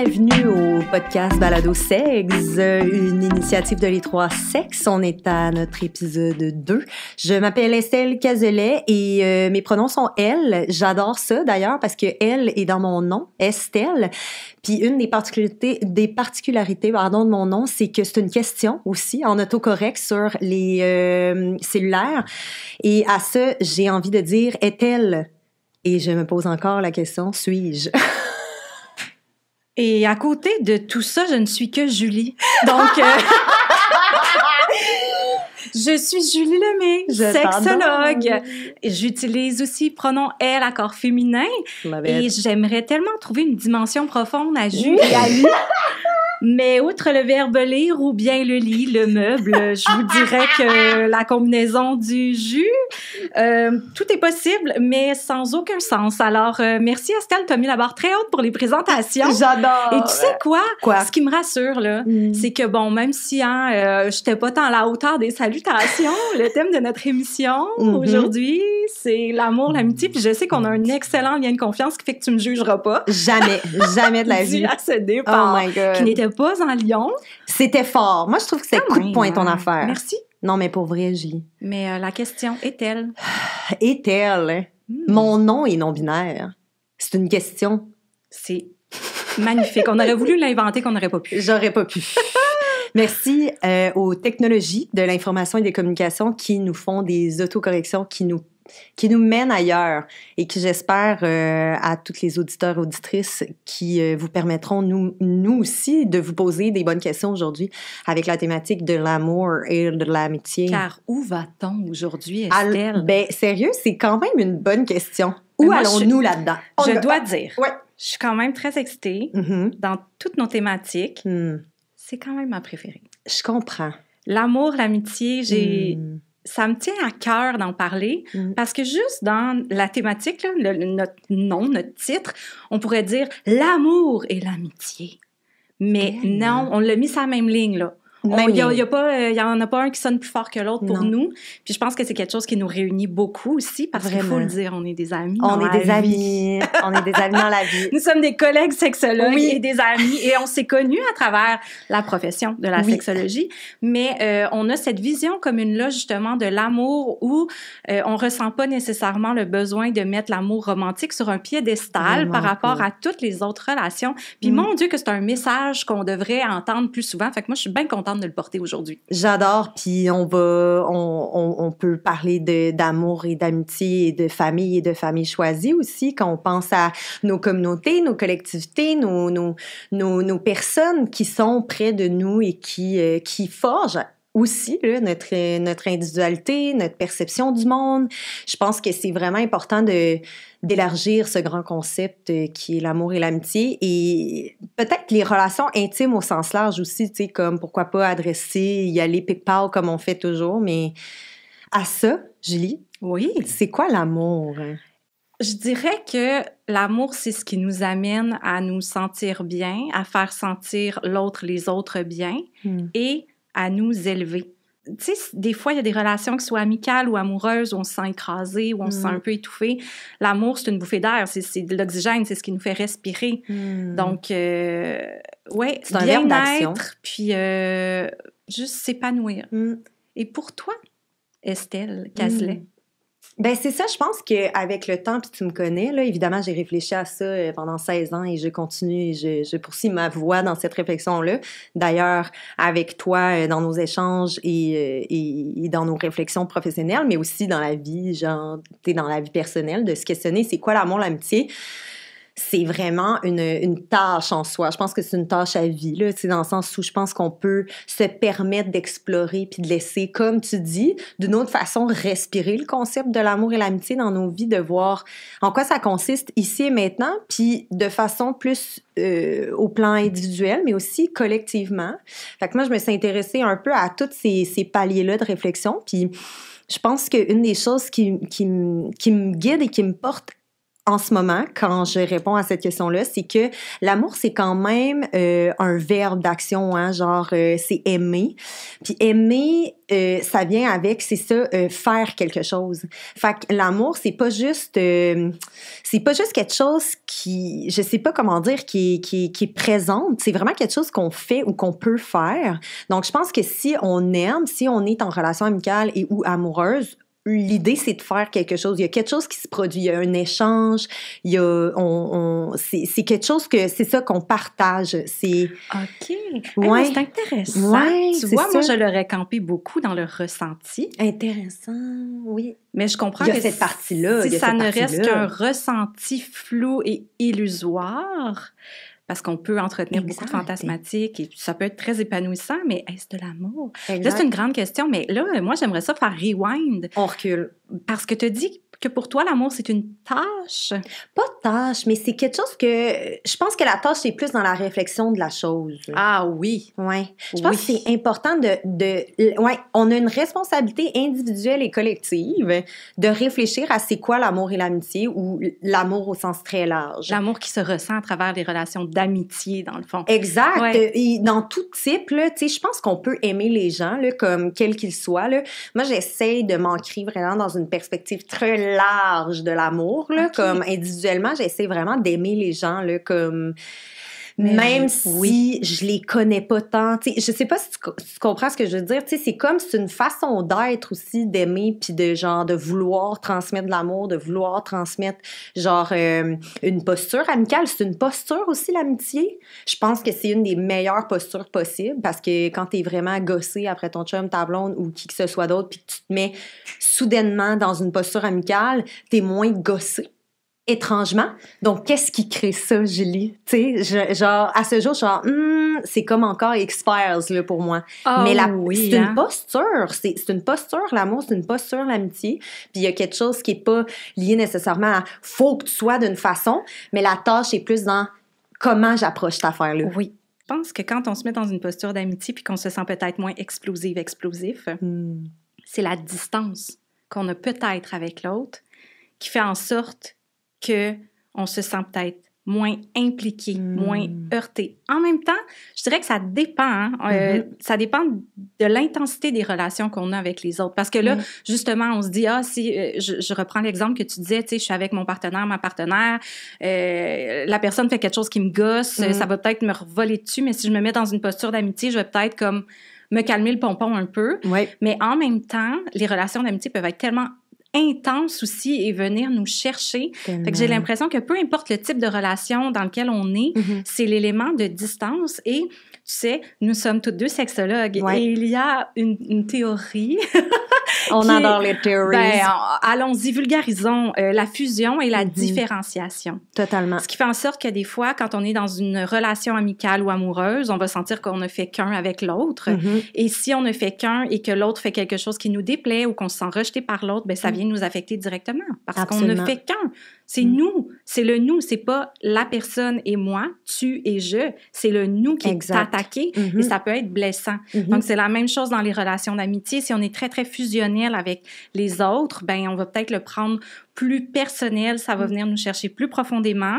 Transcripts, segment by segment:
Bienvenue au podcast Balado Sexe, une initiative de Les Trois Sexes. On est à notre épisode 2. Je m'appelle Estelle Cazelet et mes pronoms sont elle. J'adore ça d'ailleurs parce que elle est dans mon nom, Estelle. Puis une des particularités de mon nom, c'est que c'est une question aussi en autocorrect sur les cellulaires. Et à ça, j'ai envie de dire est-elle? Et je me pose encore la question, suis-je? Et à côté de tout ça, je ne suis que Julie. Donc, je suis Julie Lemay, sexologue. J'utilise aussi pronom « elle » accord féminin. Et j'aimerais tellement trouver une dimension profonde à Julie et à lui. Mais outre le verbe lire ou bien le lit, le meuble, je vous dirais que la combinaison du jus, tout est possible, mais sans aucun sens. Alors, merci Estelle, t'as mis la barre très haute pour les présentations. J'adore! Et tu sais quoi? Quoi? Ce qui me rassure, là, c'est que bon, même si j'étais pas tant à la hauteur des salutations, le thème de notre émission aujourd'hui, c'est l'amour, l'amitié, puis je sais qu'on a un excellent lien de confiance qui fait que tu me jugeras pas. Jamais de la vie. À ce départ, oh my God. Qui n'était pas en Lyon. C'était fort. Moi, je trouve que c'était coup de poing ton affaire. Merci. Non, mais pour vrai, Julie. Mais la question est-elle? Est-elle? Mon nom est non-binaire. C'est une question. C'est magnifique. On aurait voulu l'inventer, qu'on n'aurait pas pu. J'aurais pas pu. Merci aux technologies de l'information et des communications qui nous font des autocorrections, qui nous mènent ailleurs et qui, j'espère, à tous les auditeurs et auditrices qui vous permettront, nous aussi, de vous poser des bonnes questions aujourd'hui avec la thématique de l'amour et de l'amitié. Car où va-t-on aujourd'hui, Estelle? Ben, sérieux, c'est quand même une bonne question. Où allons-nous là-dedans? Je dois dire, ouais. Je suis quand même très excitée dans toutes nos thématiques. C'est quand même ma préférée. Je comprends. L'amour, l'amitié, ça me tient à cœur d'en parler parce que juste dans la thématique, là, notre titre, on pourrait dire l'amour et l'amitié. Mais non, on l'a mis sur la même ligne, là. Il y en a pas un qui sonne plus fort que l'autre pour nous. Puis je pense que c'est quelque chose qui nous réunit beaucoup aussi parce qu'il faut le dire, on est des amis. On est des amis dans la vie. Nous sommes des collègues sexologues et des amis et on s'est connus à travers la profession de la sexologie. Mais on a cette vision commune-là justement de l'amour où on ressent pas nécessairement le besoin de mettre l'amour romantique sur un piédestal par rapport à toutes les autres relations. Puis mon Dieu que c'est un message qu'on devrait entendre plus souvent. Fait que moi, je suis bien contente de le porter aujourd'hui. J'adore, puis on peut parler d'amour et d'amitié et de famille choisie aussi quand on pense à nos communautés, nos collectivités, nos personnes qui sont près de nous et qui forgent aussi là, notre individualité, notre perception du monde. Je pense que c'est vraiment important d'élargir ce grand concept qui est l'amour et l'amitié et peut-être les relations intimes au sens large aussi, tu sais, comme pourquoi pas y aller pic-pac comme on fait toujours, mais à ça, Julie, c'est quoi l'amour? Je dirais que l'amour, c'est ce qui nous amène à nous sentir bien, à faire sentir les autres bien et à nous élever. Tu sais, des fois, il y a des relations qui soient amicales ou amoureuses où on se sent écrasé, où on se sent un peu étouffé. L'amour, c'est une bouffée d'air, c'est de l'oxygène, c'est ce qui nous fait respirer. Donc, c'est un verbe d'action. Puis juste s'épanouir. Et pour toi, Estelle Cazelet? Ben c'est ça, je pense qu'avec le temps, puis tu me connais, là, évidemment, j'ai réfléchi à ça pendant 16 ans et je continue, je poursuis ma voie dans cette réflexion-là. D'ailleurs, avec toi, dans nos échanges et dans nos réflexions professionnelles, mais aussi dans la vie, genre, tu sais, dans la vie personnelle, de se questionner, c'est quoi l'amour, l'amitié? C'est vraiment une tâche en soi. Je pense que c'est une tâche à vie, là, tu sais, dans le sens où je pense qu'on peut se permettre d'explorer puis de laisser, comme tu dis, d'une autre façon, respirer le concept de l'amour et l'amitié dans nos vies, de voir en quoi ça consiste ici et maintenant, puis de façon plus au plan individuel, mais aussi collectivement. Fait que moi, je me suis intéressée un peu à tous ces paliers-là de réflexion, puis je pense qu'une des choses qui me guide et qui me porte en ce moment, quand je réponds à cette question-là, c'est que l'amour, c'est quand même un verbe d'action, hein, genre c'est aimer. Puis aimer, ça vient avec, c'est ça, faire quelque chose. Fait que l'amour, c'est pas juste quelque chose qui, je sais pas comment dire, qui est présente. C'est vraiment quelque chose qu'on fait ou qu'on peut faire. Donc, je pense que si on aime, si on est en relation amicale et ou amoureuse, l'idée, c'est de faire quelque chose. Il y a quelque chose qui se produit. Il y a un échange. Il y a, c'est quelque chose que, c'est ça qu'on partage. C'est. OK. Ouais. C'est intéressant. Ouais, tu vois, moi, ça. je l'aurais campé beaucoup dans le ressenti. Intéressant, oui. Mais je comprends il y a que cette partie-là. Si ça ne reste qu'un ressenti flou et illusoire, parce qu'on peut entretenir beaucoup de fantasmatiques et ça peut être très épanouissant, mais est-ce de l'amour? Là, c'est une grande question, mais là, moi, j'aimerais ça faire rewind. On recule. Parce que tu as dit que pour toi, l'amour, c'est une tâche. Pas tâche, mais c'est quelque chose que... Je pense que la tâche, c'est plus dans la réflexion de la chose. Ah oui. Oui. Je pense que c'est important ouais, on a une responsabilité individuelle et collective de réfléchir à c'est quoi l'amour et l'amitié ou l'amour au sens très large. L'amour qui se ressent à travers les relations d'amitié, dans le fond. Exact. Ouais. Et dans tout type, là, tu sais, je pense qu'on peut aimer les gens, là, comme quels qu'ils soient, là. Moi, j'essaye de m'ancrer vraiment dans une perspective très large de l'amour, là. Okay. Comme individuellement, j'essaie vraiment d'aimer les gens, là, comme... Mais même si je les connais pas tant, tu sais, je sais pas si tu comprends ce que je veux dire, tu sais, c'est une façon d'être aussi, d'aimer, puis de vouloir transmettre de l'amour, de vouloir transmettre, genre, une posture amicale. C'est une posture aussi, l'amitié. Je pense que c'est une des meilleures postures possibles, parce que quand t'es vraiment gossé après ton chum, ta blonde, ou qui que ce soit d'autre, puis que tu te mets soudainement dans une posture amicale, t'es moins gossé. Étrangement. Donc, qu'est-ce qui crée ça, Julie? Tu sais, genre, à ce jour, genre, c'est comme encore X-Files, là, pour moi. Oh, mais oui, c'est une posture. C'est une posture, l'amour, c'est une posture, l'amitié. Puis il y a quelque chose qui est pas lié nécessairement à faut que tu sois d'une façon, mais la tâche est plus dans comment j'approche cette affaire-là. Oui. Je pense que quand on se met dans une posture d'amitié puis qu'on se sent peut-être moins explosif, c'est la distance qu'on a peut-être avec l'autre qui fait en sorte qu'on se sent peut-être moins impliqué, moins heurté. En même temps, je dirais que ça dépend. Ça dépend de l'intensité des relations qu'on a avec les autres. Parce que là, justement, on se dit, si je reprends l'exemple que tu disais, tu sais, je suis avec mon partenaire, ma partenaire, la personne fait quelque chose qui me gosse, ça va peut-être me voler dessus, mais si je me mets dans une posture d'amitié, je vais peut-être comme me calmer le pompon un peu. Ouais. Mais en même temps, les relations d'amitié peuvent être tellement intense aussi et venir nous chercher. Fait que j'ai l'impression que peu importe le type de relation dans lequel on est, c'est l'élément de distance et tu sais, nous sommes toutes deux sexologues et il y a une théorie on adore les théories. Allons-y, vulgarisons la fusion et la différenciation. Totalement. Ce qui fait en sorte que des fois, quand on est dans une relation amicale ou amoureuse, on va sentir qu'on ne fait qu'un avec l'autre. Et si on ne fait qu'un et que l'autre fait quelque chose qui nous déplaît ou qu'on se sent rejeté par l'autre, ben ça vient nous affecter directement parce qu'on ne fait qu'un. C'est nous, c'est le nous, c'est pas la personne et moi, tu et je, c'est le nous qui est attaqué et ça peut être blessant. Donc, c'est la même chose dans les relations d'amitié. Si on est très, très fusionnel avec les autres, ben on va peut-être le prendre plus personnel, ça va venir nous chercher plus profondément.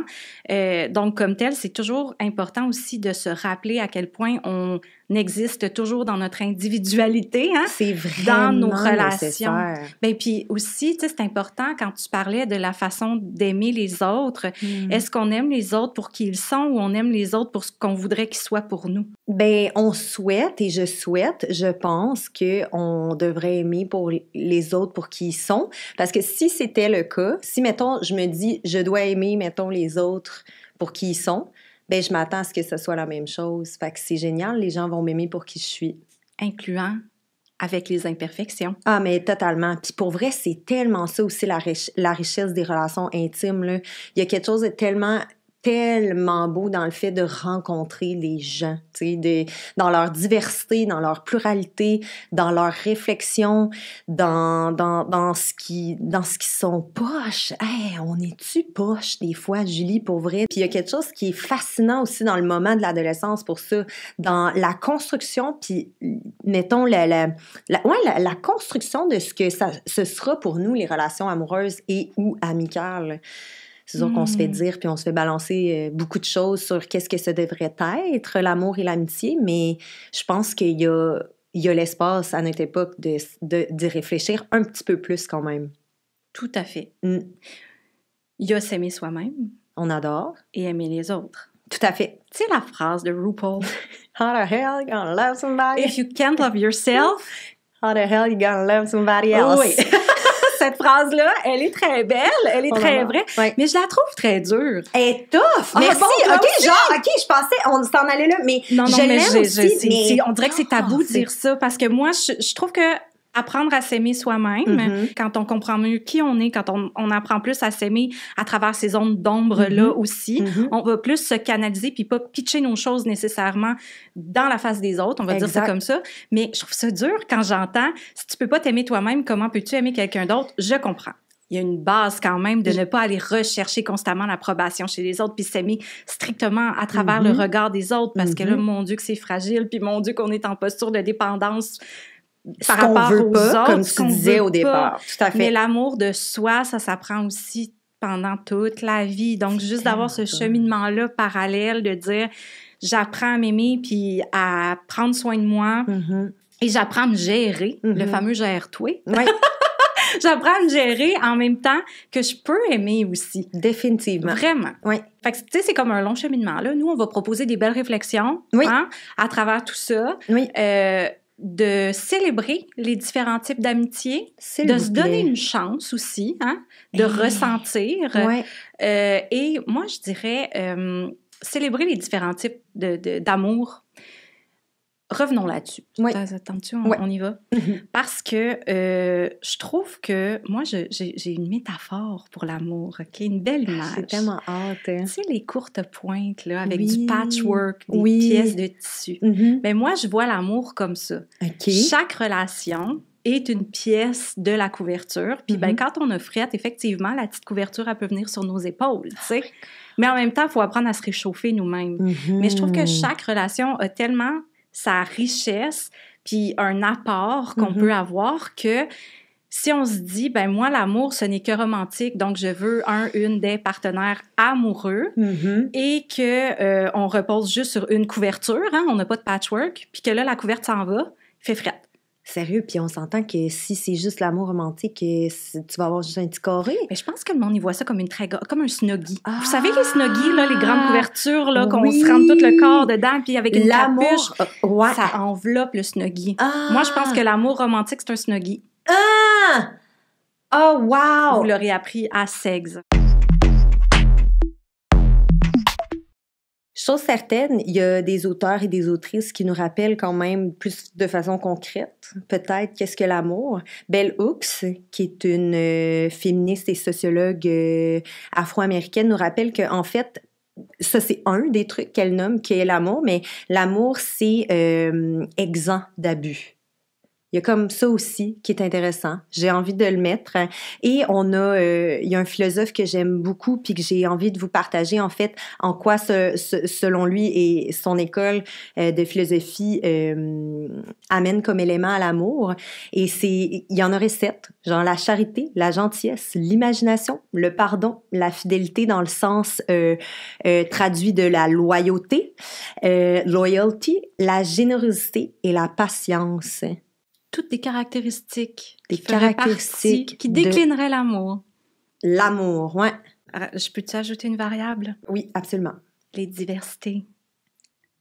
Donc, comme tel, c'est toujours important aussi de se rappeler à quel point on existe toujours dans notre individualité, hein? C'est vraiment dans nos relations. Nécessaire. Ben puis aussi, tu sais, c'est important quand tu parlais de la façon d'aimer les autres. Est-ce qu'on aime les autres pour qui ils sont ou on aime les autres pour ce qu'on voudrait qu'ils soient pour nous? Ben, on souhaite et je pense qu'on devrait aimer pour les autres pour qui ils sont. Parce que si c'était le cas, si, mettons, je me dis, je dois aimer, mettons, les autres pour qui ils sont, ben, je m'attends à ce que ce soit la même chose. Fait que c'est génial, les gens vont m'aimer pour qui je suis. Incluant avec les imperfections. Ah, mais totalement. Puis pour vrai, c'est tellement ça aussi, la richesse des relations intimes, là. Il y a quelque chose de tellement beau dans le fait de rencontrer les gens, tu sais, dans leur diversité, dans leur pluralité, dans leur réflexion, dans ce qui sont poches. Hey, on est-tu poche des fois, Julie, pour vrai? Puis il y a quelque chose qui est fascinant aussi dans le moment de l'adolescence pour ça, dans la construction, puis mettons la construction de ce que ce sera pour nous, les relations amoureuses et ou amicales. C'est sûr qu'on se fait dire, puis on se fait balancer beaucoup de choses sur qu'est-ce que ça devrait être, l'amour et l'amitié, mais je pense qu'il y a l'espace à notre époque d'y réfléchir un petit peu plus quand même. Tout à fait. Il y a s'aimer soi-même. On adore. Et aimer les autres. Tout à fait. Tu sais la phrase de RuPaul? How the hell you gonna love somebody? If you can't love yourself... How the hell you gonna love somebody else? Oui. Cette phrase-là, elle est très belle, elle est très vraie, mais je la trouve très dure. Elle est tough! Merci! Je pensais, on s'en allait là, mais non, je l'aime aussi. Mais... On dirait que c'est tabou de dire ça, parce que moi, je trouve que apprendre à s'aimer soi-même, quand on comprend mieux qui on est, quand on apprend plus à s'aimer à travers ces zones d'ombre-là aussi, on va plus se canaliser puis pas pitcher nos choses nécessairement dans la face des autres, on va dire ça comme ça. Mais je trouve ça dur quand j'entends « Si tu peux pas t'aimer toi-même, comment peux-tu aimer quelqu'un d'autre? » Je comprends. Il y a une base quand même de ne pas aller rechercher constamment l'approbation chez les autres puis s'aimer strictement à travers le regard des autres parce que là, mon Dieu, que c'est fragile puis mon Dieu, qu'on est en posture de dépendance par rapport aux autres, comme tu disais au départ. Tout à fait. Mais l'amour de soi, ça s'apprend aussi pendant toute la vie. Donc, juste d'avoir ce cheminement-là parallèle, de dire, j'apprends à m'aimer puis à prendre soin de moi et j'apprends à me gérer, le fameux « gère-toi ». Oui. J'apprends à me gérer en même temps que je peux aimer aussi. Définitivement. Vraiment. Oui. Fait que, tu sais, c'est comme un long cheminement, là. Nous, on va proposer des belles réflexions à travers tout ça. Oui. De célébrer les différents types d'amitié, de se donner une chance aussi, de ressentir. Ouais. Et moi, je dirais célébrer les différents types d'amour. Revenons là-dessus. Oui. Attends-tu, on y va? Parce que je trouve que moi, j'ai une métaphore pour l'amour, OK? Une belle image. C'est tellement hâte. Tu sais, les courtes pointes, là, avec du patchwork, des pièces de tissu. Mais moi, je vois l'amour comme ça. OK. Chaque relation est une pièce de la couverture. Puis ben, quand on a frette, effectivement, la petite couverture, elle peut venir sur nos épaules, tu sais. Mais en même temps, il faut apprendre à se réchauffer nous-mêmes. Mais je trouve que chaque relation a tellement sa richesse, puis un apport qu'on peut avoir que si on se dit, ben moi, l'amour, ce n'est que romantique, donc je veux une des partenaires amoureux et que on repose juste sur une couverture, on n'a pas de patchwork, puis que là, la couverture s'en va, fait frette. Sérieux, puis on s'entend que si c'est juste l'amour romantique, tu vas avoir juste un petit carré. Mais je pense que le monde y voit ça comme comme un snuggie. Vous savez, les snuggies, là, les grandes couvertures, là, qu'on se rentre tout le corps dedans, puis avec une capuche, ça enveloppe le snuggie. Moi, je pense que l'amour romantique, c'est un snuggie. Oh, wow! Vous l'aurez appris à Segs. Chose certaine, il y a des auteurs et des autrices qui nous rappellent quand même plus de façon concrète, peut-être, qu'est-ce que l'amour. Bell Hooks, qui est une féministe et sociologue afro-américaine, nous rappelle qu'en fait, ça, c'est un des trucs qu'elle nomme, qui est l'amour, mais l'amour, c'est exempt d'abus. Il y a comme ça aussi qui est intéressant. J'ai envie de le mettre. Et il y a un philosophe que j'aime beaucoup puis que j'ai envie de vous partager, en fait, en quoi, selon lui et son école de philosophie amène comme élément à l'amour. Et il y en aurait 7. Genre la charité, la gentillesse, l'imagination, le pardon, la fidélité dans le sens traduit de la loyauté, loyalty, la générosité et la patience. Toutes des caractéristiques qui déclineraient l'amour. L'amour, ouais. Je peux-tu ajouter une variable? Oui, absolument. Les diversités.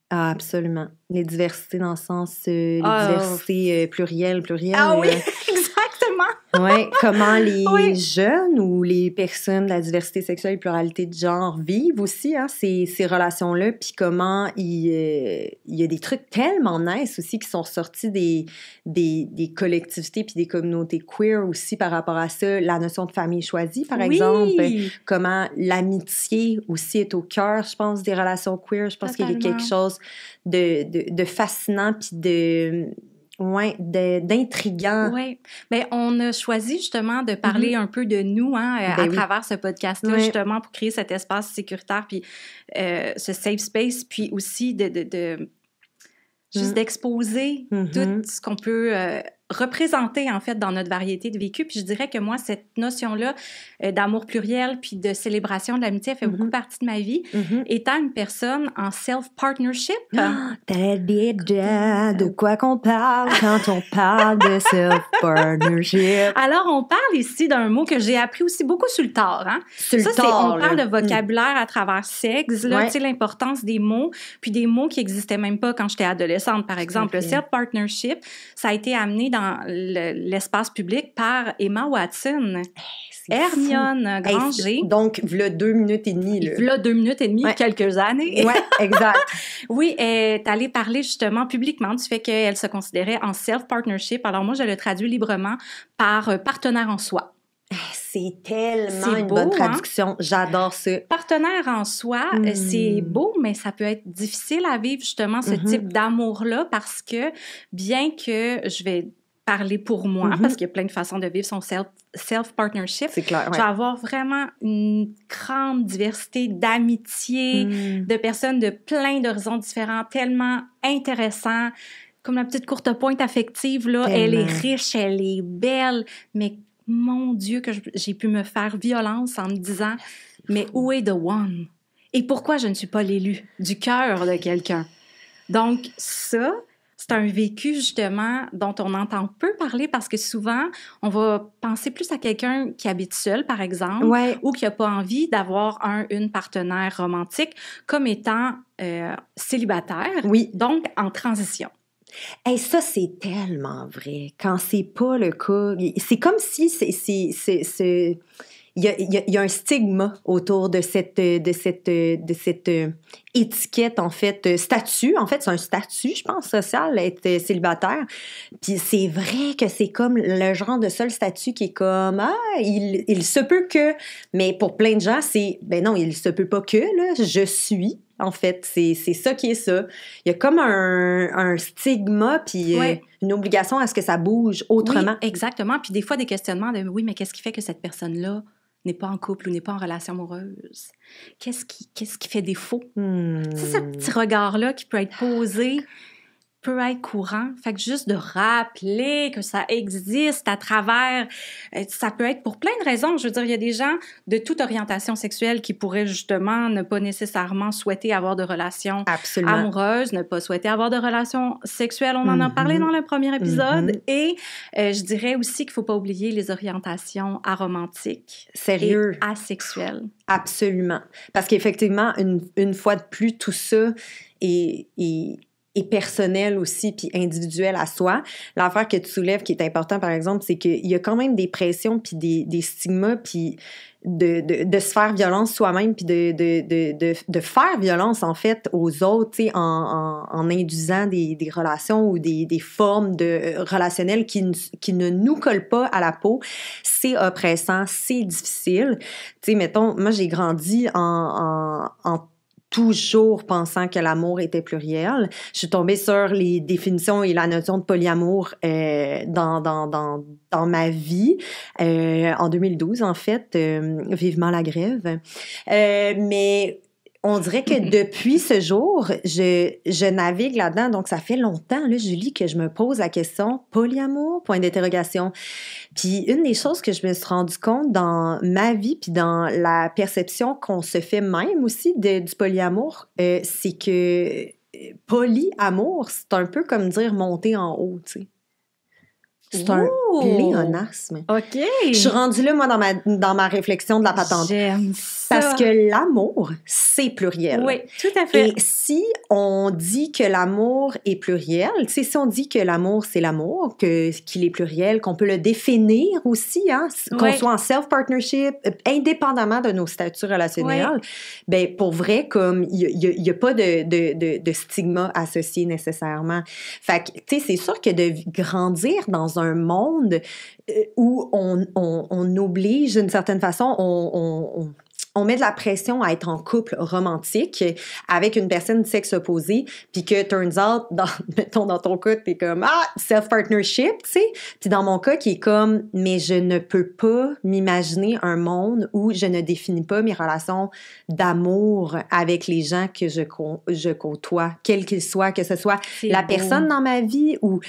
Ah, absolument. Les diversités dans le sens... les diversités plurielles. Ah oui, exactement! Oui, comment les jeunes ou les personnes de la diversité sexuelle et pluralité de genre vivent aussi ces relations-là, puis comment il y a des trucs tellement nice aussi qui sont sortis des collectivités puis des communautés queer aussi par rapport à ça. La notion de famille choisie, par exemple. Comment l'amitié aussi est au cœur, je pense, des relations queer. Je pense qu'il y a quelque chose de fascinant puis d'intriguant. Oui. Bien, on a choisi justement de parler un peu de nous à travers ce podcast-là, justement pour créer cet espace sécuritaire, puis ce safe space, puis aussi juste d'exposer tout ce qu'on peut représentée, en fait, dans notre variété de vécu. Puis je dirais que moi, cette notion-là d'amour pluriel puis de célébration de l'amitié fait beaucoup partie de ma vie. Étant une personne en self-partnership. De quoi qu'on parle quand on parle de self-partnership? Alors, on parle ici d'un mot que j'ai appris aussi beaucoup sur le tard. Hein? Sur le tard, on parle de vocabulaire à travers sexe, là, tu sais, l'importance des mots, puis des mots qui n'existaient même pas quand j'étais adolescente, par exemple. Le self-partnership, ça a été amené dans l'espace public par Emma Watson. Hermione Granger. Donc, v'là 2 minutes et demie. V'là 2 minutes et demie, quelques années. Oui, exact. Oui, elle est allée parler justement publiquement du fait qu'elle se considérait en self-partnership. Alors moi, je le traduis librement par partenaire en soi. C'est tellement une bonne traduction. Hein? J'adore ça. Partenaire en soi, c'est beau, mais ça peut être difficile à vivre justement ce type d'amour-là parce que bien que je vais parler pour moi, parce qu'il y a plein de façons de vivre son self-partnership, c'est clair, je vais avoir vraiment une grande diversité d'amitiés, de personnes de plein d'horizons différents, tellement intéressants. Comme la petite courte pointe affective, là, elle est riche, elle est belle, mais mon Dieu, que j'ai pu me faire violence en me disant « Mais où est the one? Et pourquoi je ne suis pas l'élu du cœur de quelqu'un? » Donc, ça, c'est un vécu, justement, dont on entend peu parler parce que souvent, on va penser plus à quelqu'un qui habite seul, par exemple, ou qui n'a pas envie d'avoir une partenaire romantique comme étant célibataire, donc en transition. Hey, ça, c'est tellement vrai. Quand c'est pas le cas, c'est comme si il y a un stigma autour de cette étiquette, en fait, statut. En fait, c'est un statut, je pense, social, être célibataire. Puis c'est vrai que c'est comme le genre de seul statut qui est comme, il se peut que, mais pour plein de gens, c'est, ben non, il se peut pas que, là, je suis. En fait, c'est ça qui est ça. Il y a comme un stigma puis une obligation à ce que ça bouge autrement. Oui, exactement. Puis des fois, des questionnements de « Oui, mais qu'est-ce qui fait que cette personne-là n'est pas en couple ou n'est pas en relation amoureuse? Qu'est-ce qui fait défaut? » C'est ce petit regard-là qui peut être posé, peut être courant. Fait que juste de rappeler que ça existe à travers, ça peut être pour plein de raisons. Je veux dire, il y a des gens de toute orientation sexuelle qui pourraient justement ne pas nécessairement souhaiter avoir de relations amoureuses, ne pas souhaiter avoir de relations sexuelles. On en a parlé dans le premier épisode. Et je dirais aussi qu'il ne faut pas oublier les orientations aromantiques. Sérieux? Et asexuelles. Absolument. Parce qu'effectivement, une fois de plus, tout ça est personnel aussi, puis individuel à soi. L'affaire que tu soulèves qui est important, par exemple, c'est qu'il y a quand même des pressions, puis des stigmas, puis de se faire violence soi-même, puis de faire violence, en fait, aux autres, tu sais, en induisant des relations ou des formes relationnelles qui ne nous collent pas à la peau. C'est oppressant, c'est difficile. Tu sais, mettons, moi, j'ai grandi en toujours pensant que l'amour était pluriel. Je suis tombée sur les définitions et la notion de polyamour dans ma vie en 2012, en fait, vivement la grève. Mais on dirait que depuis ce jour, je navigue là-dedans. Donc, ça fait longtemps, là, Julie, que je me pose la question polyamour, point d'interrogation. Puis une des choses que je me suis rendu compte dans ma vie puis dans la perception qu'on se fait même aussi du polyamour, c'est que polyamour, c'est un peu comme dire monter en haut, tu sais. C'est un pléonasme. OK. Je suis rendue là, moi, dans ma réflexion de la patente. J'aime ça. Parce que l'amour, c'est pluriel. Oui, tout à fait. Et si on dit que l'amour est pluriel, tu sais, si on dit que l'amour, c'est l'amour, qu'il est pluriel, qu'on peut le définir aussi, hein, qu'on soit en self-partnership, indépendamment de nos statuts relationnels, ben pour vrai, comme il y a pas de stigma associé nécessairement. Fait que, tu sais, c'est sûr que de grandir dans un monde où on oblige, d'une certaine façon, on met de la pression à être en couple romantique avec une personne de sexe opposé, puis que, turns out, mettons, dans ton cas, t'es comme, self-partnership, tu sais. Puis dans mon cas, qui est comme, mais je ne peux pas m'imaginer un monde où je ne définis pas mes relations d'amour avec les gens que je côtoie, quels qu'ils soient, que ce soit la personne dans ma vie ou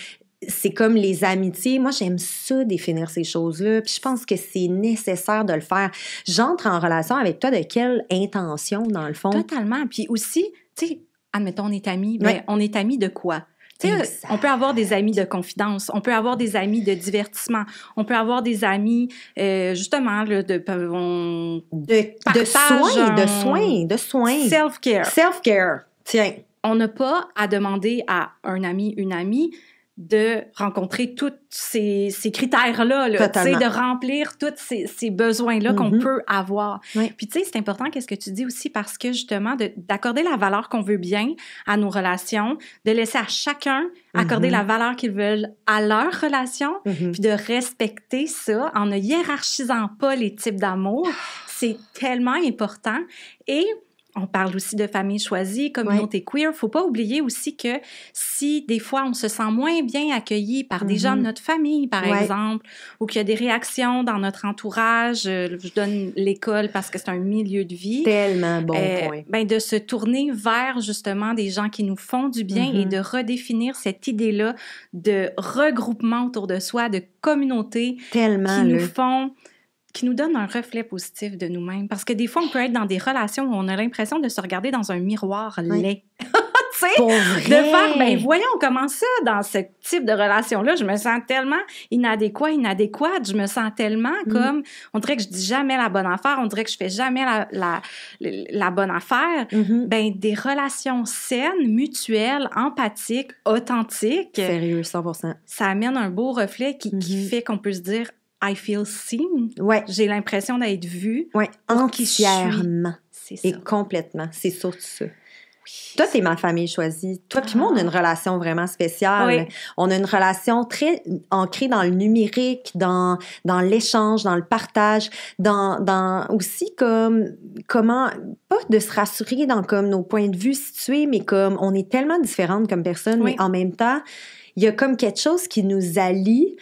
c'est comme les amitiés. Moi, j'aime ça, définir ces choses-là. Puis je pense que c'est nécessaire de le faire. J'entre en relation avec toi de quelle intention, dans le fond? Totalement. Puis aussi, tu sais, admettons, on est amis. Ouais. Ben, on est amis de quoi? Tu sais, on peut avoir des amis de confidence, on peut avoir des amis de divertissement, on peut avoir des amis, justement, là, de soins. Self-care. Self-care. Tiens. On n'a pas à demander à un ami, une amie de rencontrer tous ces critères-là, là, de remplir tous ces besoins-là qu'on peut avoir. Oui. Puis, tu sais, c'est important qu'est-ce que tu dis aussi parce que, justement, d'accorder la valeur qu'on veut bien à nos relations, de laisser à chacun accorder la valeur qu'ils veulent à leur relation, puis de respecter ça en ne hiérarchisant pas les types d'amour. C'est tellement important. Et on parle aussi de famille choisie, communauté queer. Faut pas oublier aussi que si des fois on se sent moins bien accueilli par des gens de notre famille, par exemple, ou qu'il y a des réactions dans notre entourage, je donne l'école parce que c'est un milieu de vie. Tellement bon point. Ben de se tourner vers justement des gens qui nous font du bien et de redéfinir cette idée-là de regroupement autour de soi, de communauté qui nous donne un reflet positif de nous-mêmes. Parce que des fois, on peut être dans des relations où on a l'impression de se regarder dans un miroir laid. Tu sais, de faire, ben voyons comment ça, dans ce type de relation-là, je me sens tellement inadéquate, je me sens tellement comme, on dirait que je dis jamais la bonne affaire, on dirait que je fais jamais la bonne affaire. Ben des relations saines, mutuelles, empathiques, authentiques. Sérieux, 100%. Ça amène un beau reflet qui fait qu'on peut se dire, I feel seen. Ouais. J'ai l'impression d'être vue. Ouais, entièrement. C'est ça. Et complètement. C'est surtout ça. Oui. Toi, t'es ma famille choisie. Toi puis moi, on a une relation vraiment spéciale. Oui. On a une relation très ancrée dans le numérique, dans l'échange, dans le partage, dans aussi comme comment, pas de se rassurer dans comme nos points de vue situés, mais comme on est tellement différentes comme personnes, mais en même temps, il y a comme quelque chose qui nous allie.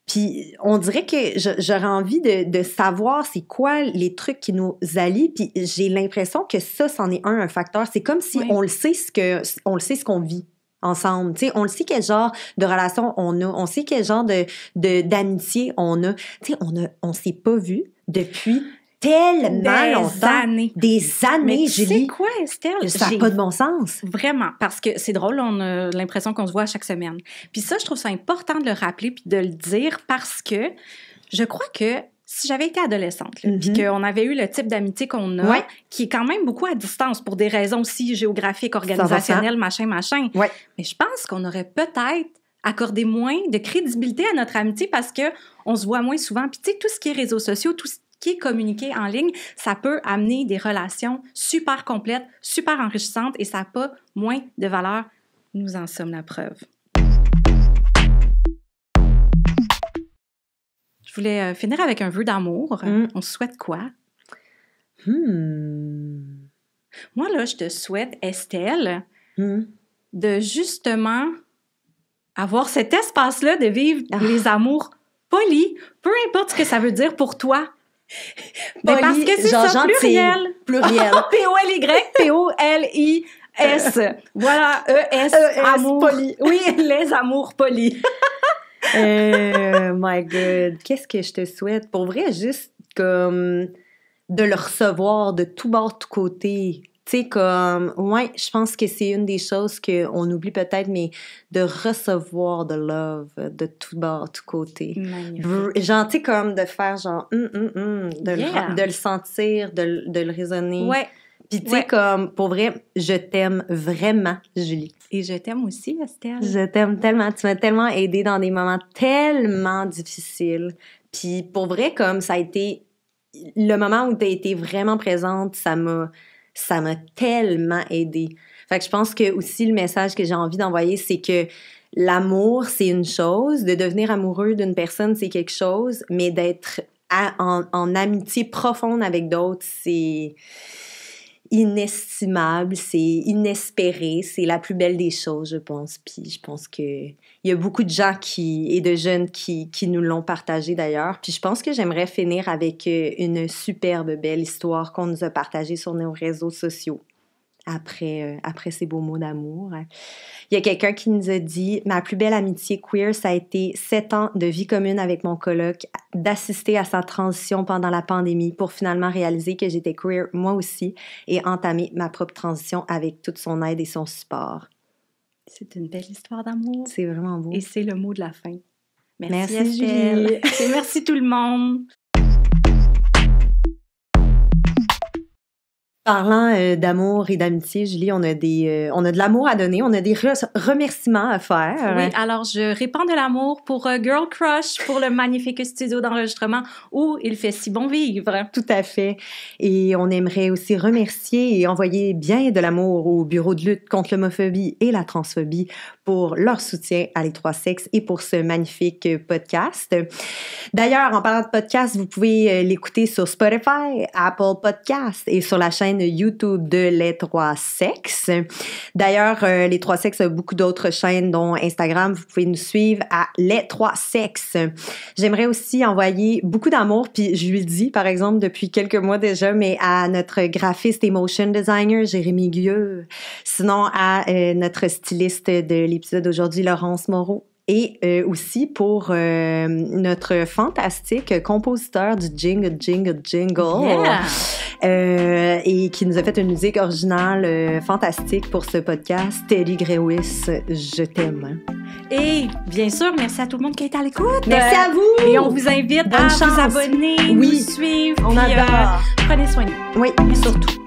Puis on dirait que j'aurais envie de savoir c'est quoi les trucs qui nous allient. Puis j'ai l'impression que ça, c'en est un facteur. C'est comme si on le sait ce qu'on vit ensemble. Tu sais, on le sait quel genre de relation on a. On sait quel genre d'amitié on a. Tu sais, on s'est pas vu depuis tellement longtemps. Des années, mais Julie. Tu sais quoi, Estelle? Ça n'a pas de bon sens. Vraiment, parce que c'est drôle, on a l'impression qu'on se voit chaque semaine. Puis ça, je trouve ça important de le rappeler puis de le dire parce que je crois que si j'avais été adolescente, puis qu'on avait eu le type d'amitié qu'on a, qui est quand même beaucoup à distance pour des raisons aussi géographiques, organisationnelles, machin. Mais je pense qu'on aurait peut-être accordé moins de crédibilité à notre amitié parce que on se voit moins souvent. Puis tu sais, tout ce qui est réseaux sociaux, tout ce qui est communiqué en ligne, ça peut amener des relations super complètes, super enrichissantes et ça n'a pas moins de valeur. Nous en sommes la preuve. Je voulais finir avec un vœu d'amour. On se souhaite quoi? Moi, là, je te souhaite, Estelle, de justement avoir cet espace-là de vivre les amours polis, peu importe ce que ça veut dire pour toi. Ben parce que c'est ça, pluriel. P-O-L-Y, P-O-L-I-S. Voilà, E-S, amour. Poli. Oui, les amours polis. My God, qu'est-ce que je te souhaite? Pour vrai, juste comme de le recevoir de tout bord, de tout côté. Tu sais, comme, je pense que c'est une des choses qu'on oublie peut-être, mais de recevoir de love de tout bord, de tout côté. Genre, tu sais, comme de faire genre, de le sentir, de le raisonner. Ouais. Puis, tu sais, comme, pour vrai, je t'aime vraiment, Julie. Et je t'aime aussi, Estelle. Je t'aime tellement. Tu m'as tellement aidée dans des moments tellement difficiles. Puis, pour vrai, comme ça a été le moment où tu as été vraiment présente, ça m'a tellement aidée. Fait que je pense que aussi le message que j'ai envie d'envoyer, c'est que l'amour, c'est une chose. De devenir amoureux d'une personne, c'est quelque chose. Mais d'être en amitié profonde avec d'autres, c'est inestimable, c'est inespéré, c'est la plus belle des choses, je pense. Puis je pense qu'il y a beaucoup de gens et de jeunes qui nous l'ont partagé d'ailleurs. Puis je pense que j'aimerais finir avec une superbe belle histoire qu'on nous a partagée sur nos réseaux sociaux. après ces beaux mots d'amour. Il y a quelqu'un qui nous a dit « Ma plus belle amitié queer, ça a été 7 ans de vie commune avec mon coloc, d'assister à sa transition pendant la pandémie pour finalement réaliser que j'étais queer moi aussi et entamer ma propre transition avec toute son aide et son support. » C'est une belle histoire d'amour. C'est vraiment beau. Et c'est le mot de la fin. Merci Julie. Et merci tout le monde. Parlant d'amour et d'amitié, Julie, on a de l'amour à donner, on a des remerciements à faire. Oui, alors je répands de l'amour pour Girl Crush, pour le magnifique studio d'enregistrement où il fait si bon vivre. Tout à fait. Et on aimerait aussi remercier et envoyer bien de l'amour au Bureau de lutte contre l'homophobie et la transphobie pour leur soutien à Les Trois Sexes et pour ce magnifique podcast. D'ailleurs, en parlant de podcast, vous pouvez l'écouter sur Spotify, Apple Podcasts et sur la chaîne YouTube de Les Trois Sexes. D'ailleurs, Les Trois Sexes a beaucoup d'autres chaînes, dont Instagram. Vous pouvez nous suivre à Les Trois Sexes. J'aimerais aussi envoyer beaucoup d'amour, puis je lui le dis, par exemple, depuis quelques mois déjà, mais à notre graphiste et motion designer, Jérémy Guilleux. Sinon, à notre styliste de l'épisode d'aujourd'hui, Laurence Moreau. Et aussi pour notre fantastique compositeur du Jingle. Yeah. Et qui nous a fait une musique originale fantastique pour ce podcast. Teddy Grewis, je t'aime. Et bien sûr, merci à tout le monde qui a été à l'écoute. Merci à vous. Et on vous invite à vous abonner, nous suivre. On adore. Prenez soin de vous. Oui, surtout.